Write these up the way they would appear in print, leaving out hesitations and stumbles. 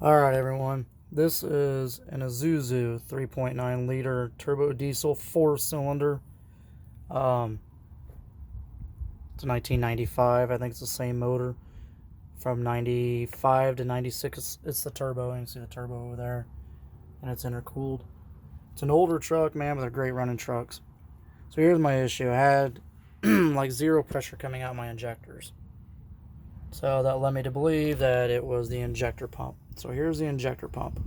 Alright everyone, this is an Isuzu 3.9 liter turbo diesel 4-cylinder. It's a 1995, I think it's the same motor. From 95 to 96, it's the turbo. You can see the turbo over there, and it's intercooled. It's an older truck, man, but they're great running trucks. So here's my issue. I had like zero pressure coming out my injectors. So that led me to believe that it was the injector pump. So here's the injector pump.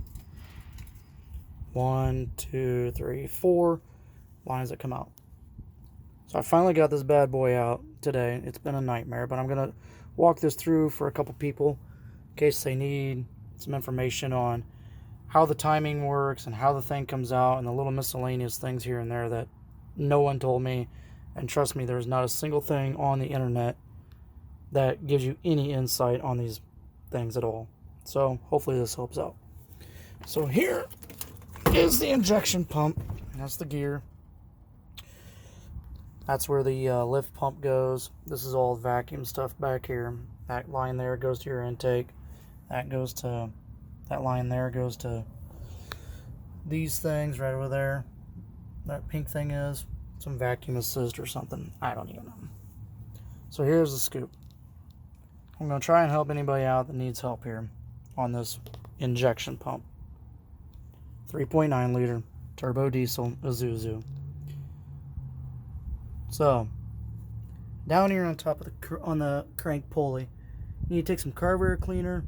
1, 2, 3, 4 lines that come out. So I finally got this bad boy out today. It's been a nightmare, but I'm going to walk this through for a couple people in case they need some information on how the timing works and how the thing comes out and the little miscellaneous things here and there that no one told me. And trust me, there's not a single thing on the internet that gives you any insight on these things at all. So hopefully this helps out. So here is the injection pump. That's the gear. That's where the lift pump goes. This is all vacuum stuff back here. That line there goes to your intake. That line there goes to these things right over there. That pink thing is some vacuum assist or something. I don't even know. So here's the scoop. I'm going to try and help anybody out that needs help here on this injection pump. 3.9 liter turbo diesel Isuzu. So, down here on top of the crank pulley, you need to take some carburetor cleaner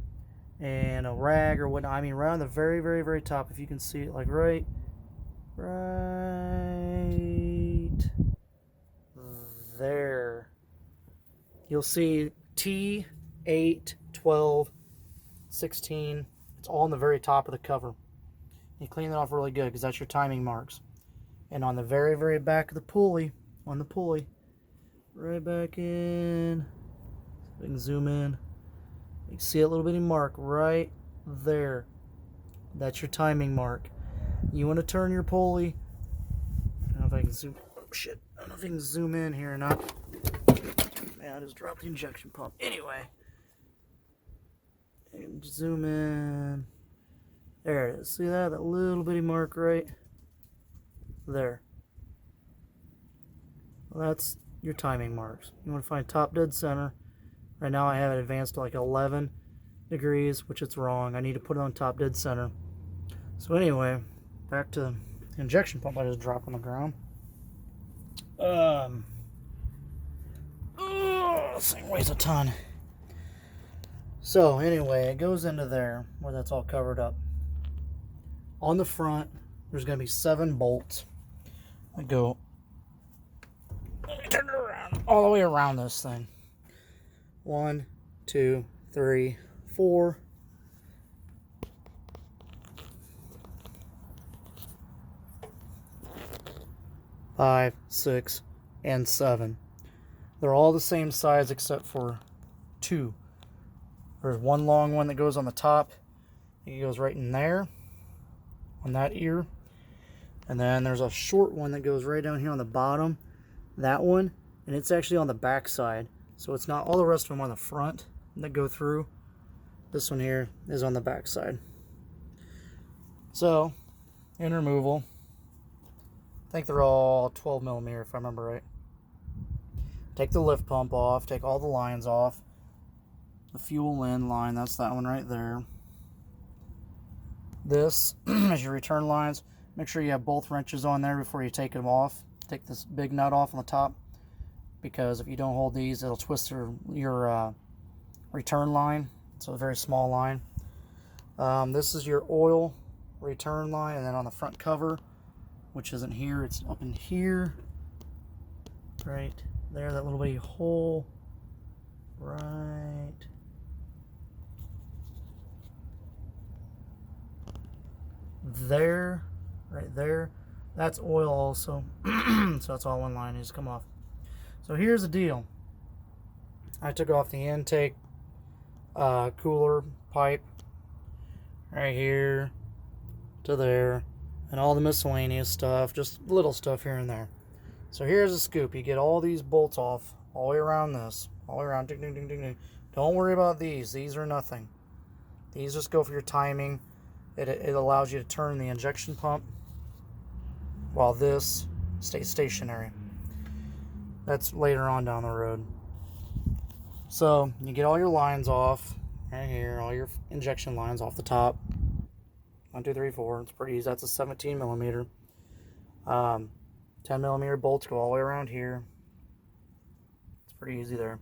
and a rag or whatnot. I mean, right on the very, very, very top, if you can see it, like right there. You'll see T, 8, 12, 16. It's all on the very top of the cover. You clean that off really good because that's your timing marks. And on the very, very back of the pulley, right back in, so we can zoom in. You can see a little bitty mark right there. That's your timing mark. You want to turn your pulley. I don't know if I can zoom. Oh shit! I don't know if you can zoom in here or not. Man, I just dropped the injection pump. Anyway, and zoom in. There it is. See that? That little bitty mark right there. Well, that's your timing marks. You want to find top dead center. Right now I have it advanced to like 11 degrees, which it's wrong. I need to put it on top dead center. So anyway, back to the injection pump I just dropped on the ground. This thing weighs a ton. So anyway, it goes into there where that's all covered up. On the front, there's going to be 7 bolts that go turn it around all the way around this thing. 1, 2, 3, 4. 5, 6, and 7. They're all the same size except for 2. There's one long one that goes on the top. It goes right in there on that ear. And then there's a short one that goes right down here on the bottom. That one, and it's actually on the back side. So it's not all the rest of them on the front that go through. This one here is on the back side. So, in removal, I think they're all 12 millimeter if I remember right. Take the lift pump off, take all the lines off. The fuel in line, that's that one right there. This is your return lines. Make sure you have both wrenches on there before you take them off. Take this big nut off on the top, because if you don't hold these, it'll twist your return line. So a very small line. This is your oil return line, and then on the front cover, which isn't here, it's up in here, right there, that little bitty hole, right there, right there. That's oil also. So that's all one line needs to come off. So here's the deal. I took off the intake cooler pipe right here to there, and all the miscellaneous stuff, just little stuff here and there. So here's the scoop. You get all these bolts off all the way around this, all the way around. Ding, ding, ding, ding, ding. Don't worry about these. These are nothing. These just go for your timing. It allows you to turn the injection pump while this stays stationary. That's later on down the road. So you get all your lines off right here, all your injection lines off the top. 1, 2, 3, 4. It's pretty easy. That's a 17 millimeter. 10 millimeter bolts go all the way around here. It's pretty easy there.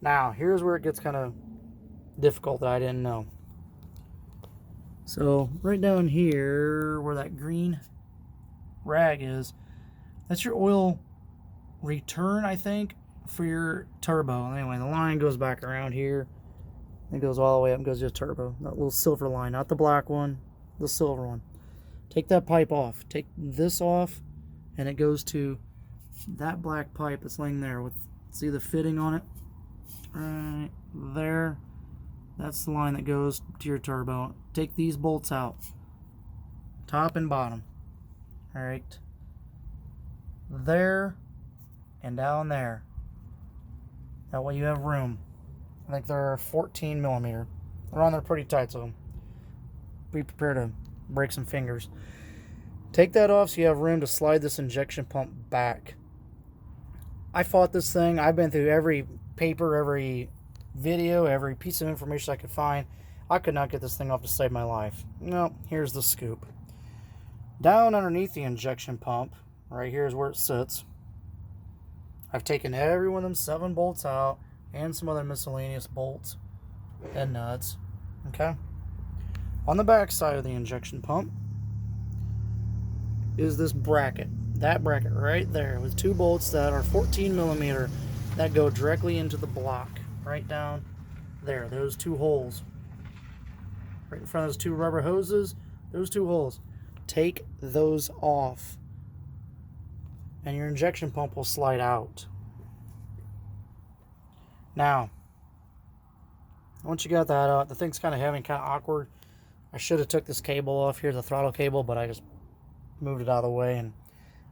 Now, here's where it gets kind of difficult that I didn't know. So, right down here, where that green rag is, that's your oil return, I think, for your turbo. Anyway, the line goes back around here. It goes all the way up and goes to your turbo. That little silver line, not the black one, the silver one. Take that pipe off. Take this off, and it goes to that black pipe that's laying there with, see the fitting on it? Right there. That's the line that goes to your turbo. Take these bolts out, top and bottom. All right, there and down there. That way you have room. I think they're 14 millimeter. They're on there pretty tight, so be prepared to break some fingers. Take that off so you have room to slide this injection pump back. I fought this thing. I've been through every paper, every video, every piece of information I could find. I could not get this thing off to save my life. No, here's the scoop. Down underneath the injection pump, right here is where it sits. I've taken every one of them 7 bolts out and some other miscellaneous bolts and nuts. Okay. On the back side of the injection pump is this bracket. That bracket right there with 2 bolts that are 14 millimeter that go directly into the block. Right down there. Those 2 holes. Right in front of those 2 rubber hoses. Those 2 holes. Take those off. And your injection pump will slide out. Now, once you got that out, the thing's kind of heavy and kind of awkward. I should have took this cable off here, the throttle cable, but I just moved it out of the way and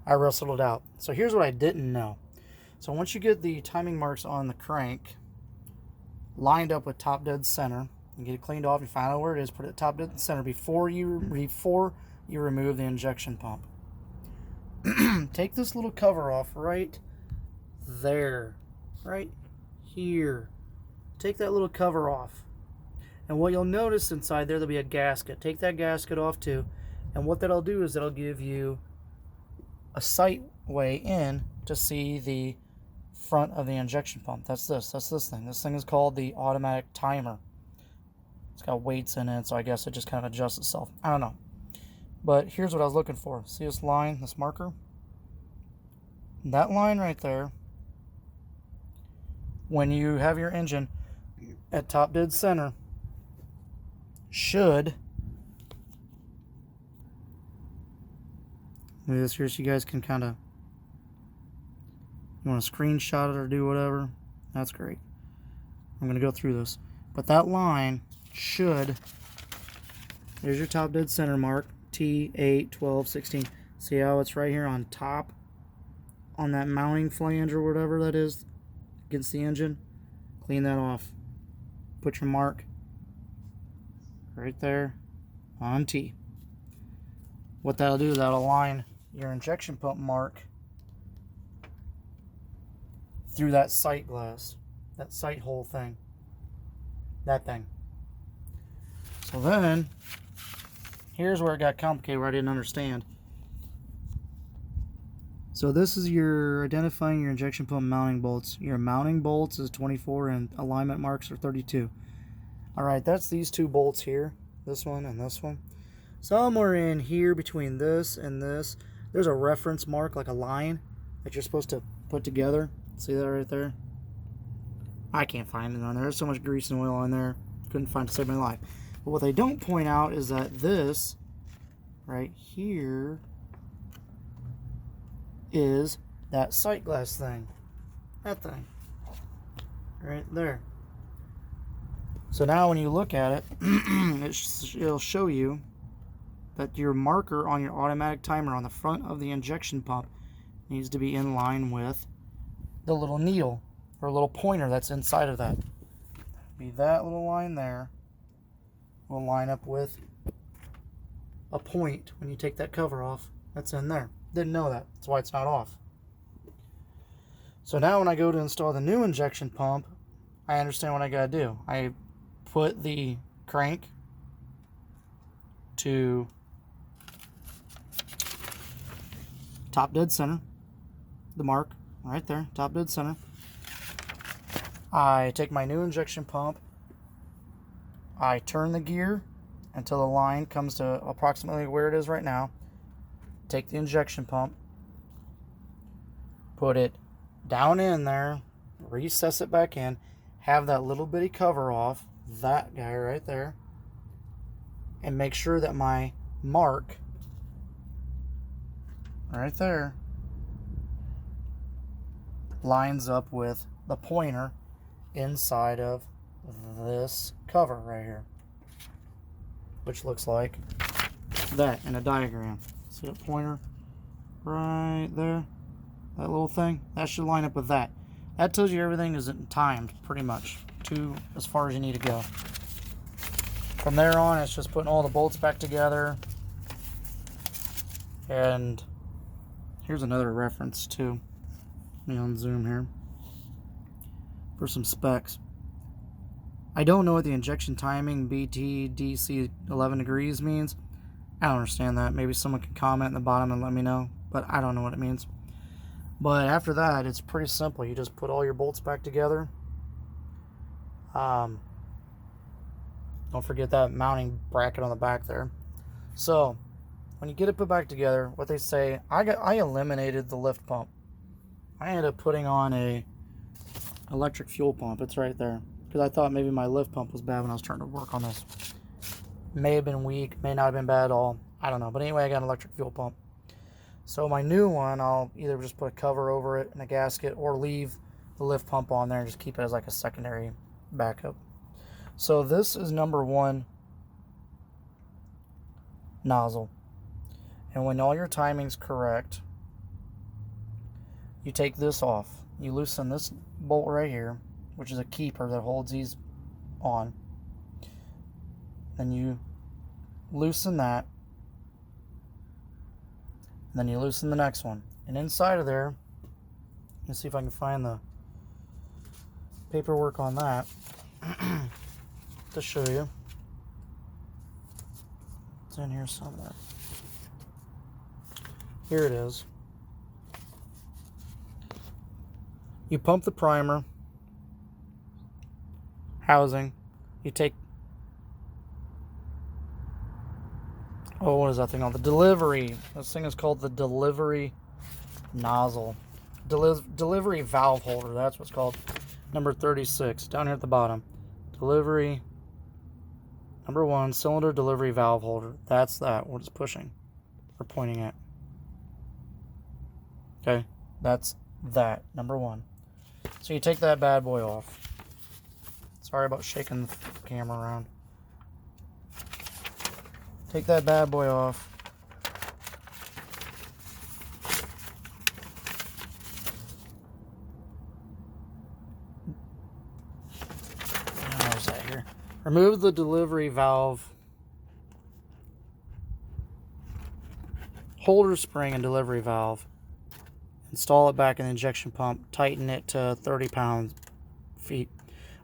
I wrestled it out. So here's what I didn't know. So once you get the timing marks on the crank lined up with top dead center, you get it cleaned off, you find out where it is, put it top dead center before you remove the injection pump. Take this little cover off right there, right here. Take that little cover off. And what you'll notice inside there'll be a gasket. Take that gasket off too. And what that'll do is that'll give you a sight way in to see the front of the injection pump. That's this thing. This thing is called the automatic timer. It's got weights in it, so I guess it just kind of adjusts itself. I don't know. But here's what I was looking for. See this line, this marker? That line right there, when you have your engine at top dead center, should, do this here so you guys can kind of, you want to screenshot it or do whatever, that's great. I'm going to go through this. But that line should, there's your top dead center mark, T8, 12, 16. See how it's right here on top, on that mounting flange or whatever that is against the engine? Clean that off. Put your mark right there on T. What that'll do, that'll align your injection pump mark through that sight glass, that sight hole thing, that thing. So then, here's where it got complicated, where I didn't understand. So this is your identifying your injection pump mounting bolts. Your mounting bolts is 24 and alignment marks are 32. Alright, that's these 2 bolts here. This one and this one. Somewhere in here between this and this, there's a reference mark, like a line, that you're supposed to put together. See that right there? I can't find it on there. There's so much grease and oil on there. Couldn't find it to save my life. But what they don't point out is that this right here is that sight glass thing. That thing. Right there. So now when you look at it, it'll show you that your marker on your automatic timer on the front of the injection pump needs to be in line with the little needle or little pointer that's inside of that. Be that little line there. will line up with a point when you take that cover off that's in there. Didn't know that. That's why it's not off. So now when I go to install the new injection pump, I understand what I gotta do. I put the crank to top dead center, the mark right there, top dead center. I take my new injection pump, I turn the gear until the line comes to approximately where it is right now. Take the injection pump, put it down in there, recess it back in, have that little bitty cover off, that guy right there, and make sure that my mark right there lines up with the pointer inside of this cover right here, which looks like that in a diagram. See that pointer right there? That little thing? That should line up with that. That tells you everything is timed pretty much to as far as you need to go. From there on, it's just putting all the bolts back together. And here's another reference too. Let me on zoom here for some specs. I don't know what the injection timing BT DC 11 degrees means. I don't understand that. Maybe someone can comment in the bottom and let me know, but I don't know what it means. But after that, it's pretty simple. You just put all your bolts back together. Don't forget that mounting bracket on the back there. So when you get it put back together, what they say, I eliminated the lift pump. I ended up putting on a electric fuel pump. It's right there, because I thought maybe my lift pump was bad when I was trying to work on this. May have been weak, may not have been bad at all. I don't know. But anyway, I got an electric fuel pump. So my new one, I'll either just put a cover over it and a gasket, or leave the lift pump on there and just keep it as like a secondary backup. So this is number 1 nozzle. And when all your timing's correct, you take this off. You loosen this bolt right here, which is a keeper that holds these on. Then you loosen that. And then you loosen the next one. And inside of there, let's see if I can find the paperwork on that to show you. It's in here somewhere. Here it is. You pump the primer, housing. You take, what is that thing called? The delivery. This thing is called the delivery nozzle. Delivery valve holder. That's what's called. Number 36, down here at the bottom. Delivery, number 1, cylinder delivery valve holder. That's that, what it's pushing or pointing at. Okay, that's that, number 1. So you take that bad boy off. Sorry about shaking the camera around. Take that bad boy off. Where's that here? Remove the delivery valve holder spring and delivery valve. Install it back in the injection pump. Tighten it to 30 pound-feet.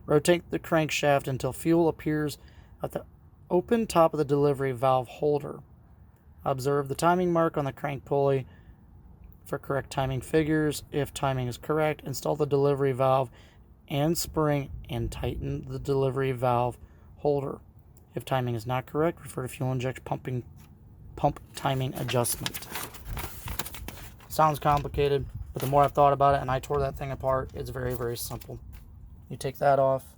Rotate the crankshaft until fuel appears at the open top of the delivery valve holder. Observe the timing mark on the crank pulley for correct timing figures. If timing is correct, install the delivery valve and spring and tighten the delivery valve holder. If timing is not correct, refer to fuel injection pump timing adjustment. Sounds complicated, but the more I've thought about it and I tore that thing apart, it's very, very simple. You take that off.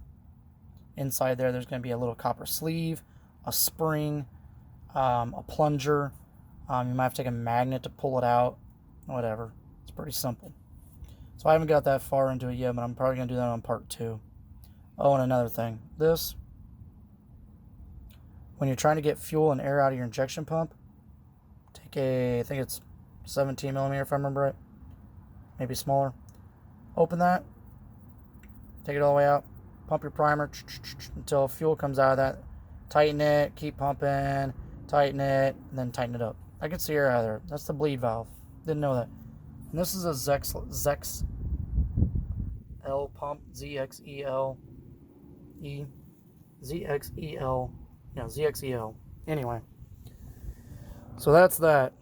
Inside there's going to be a little copper sleeve, a spring, a plunger. You might have to take a magnet to pull it out. Whatever. It's pretty simple. So I haven't got that far into it yet, but I'm probably going to do that on part 2. Oh, and another thing. This, when you're trying to get fuel and air out of your injection pump, take I think it's 17 millimeter if I remember right. Maybe smaller. Open that. Take it all the way out. Pump your primer until fuel comes out of that tighten it, keep pumping, tighten it, and then tighten it up. I could see air out of there. That's the bleed valve. Didn't know that. And this is a Zex L pump, ZXEL E, ZXEL, yeah, ZXEL. Anyway, so that's that.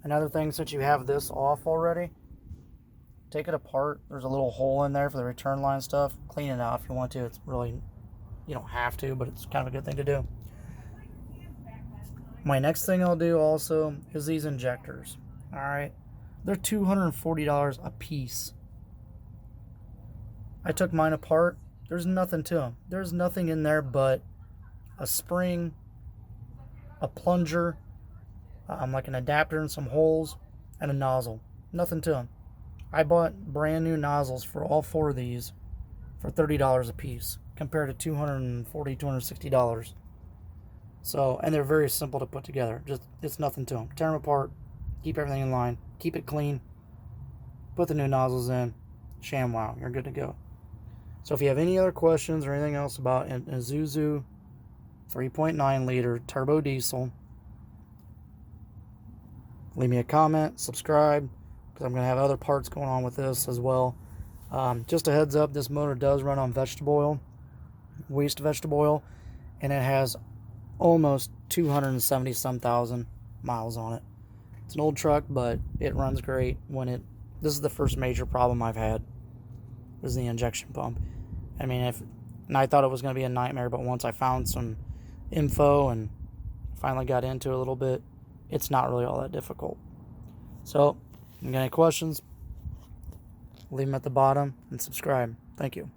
Another thing, since you have this off already, take it apart. There's a little hole in there for the return line stuff. Clean it out if you want to. It's really, you don't have to, but it's kind of a good thing to do. My next thing I'll do also is these injectors. All right, they're $240 a piece. I took mine apart. There's nothing to them. There's nothing in there but a spring, a plunger, like an adapter and some holes, and a nozzle. Nothing to them. I bought brand new nozzles for all 4 of these for $30 a piece compared to $240, $260. So, and they're very simple to put together. Just, it's nothing to them. Tear them apart, keep everything in line, keep it clean, put the new nozzles in, ShamWow, you're good to go. So if you have any other questions or anything else about an Isuzu 3.9 liter turbo diesel, leave me a comment, subscribe, because I'm going to have other parts going on with this as well. Just a heads up, this motor does run on vegetable oil, waste vegetable oil, and it has almost 270 some thousand miles on it. It's an old truck, but it runs great. This is the first major problem I've had, is the injection pump. I mean, and I thought it was going to be a nightmare, but once I found some info and finally got into it a little bit, it's not really all that difficult. So, if you got any questions, leave them at the bottom and subscribe. Thank you.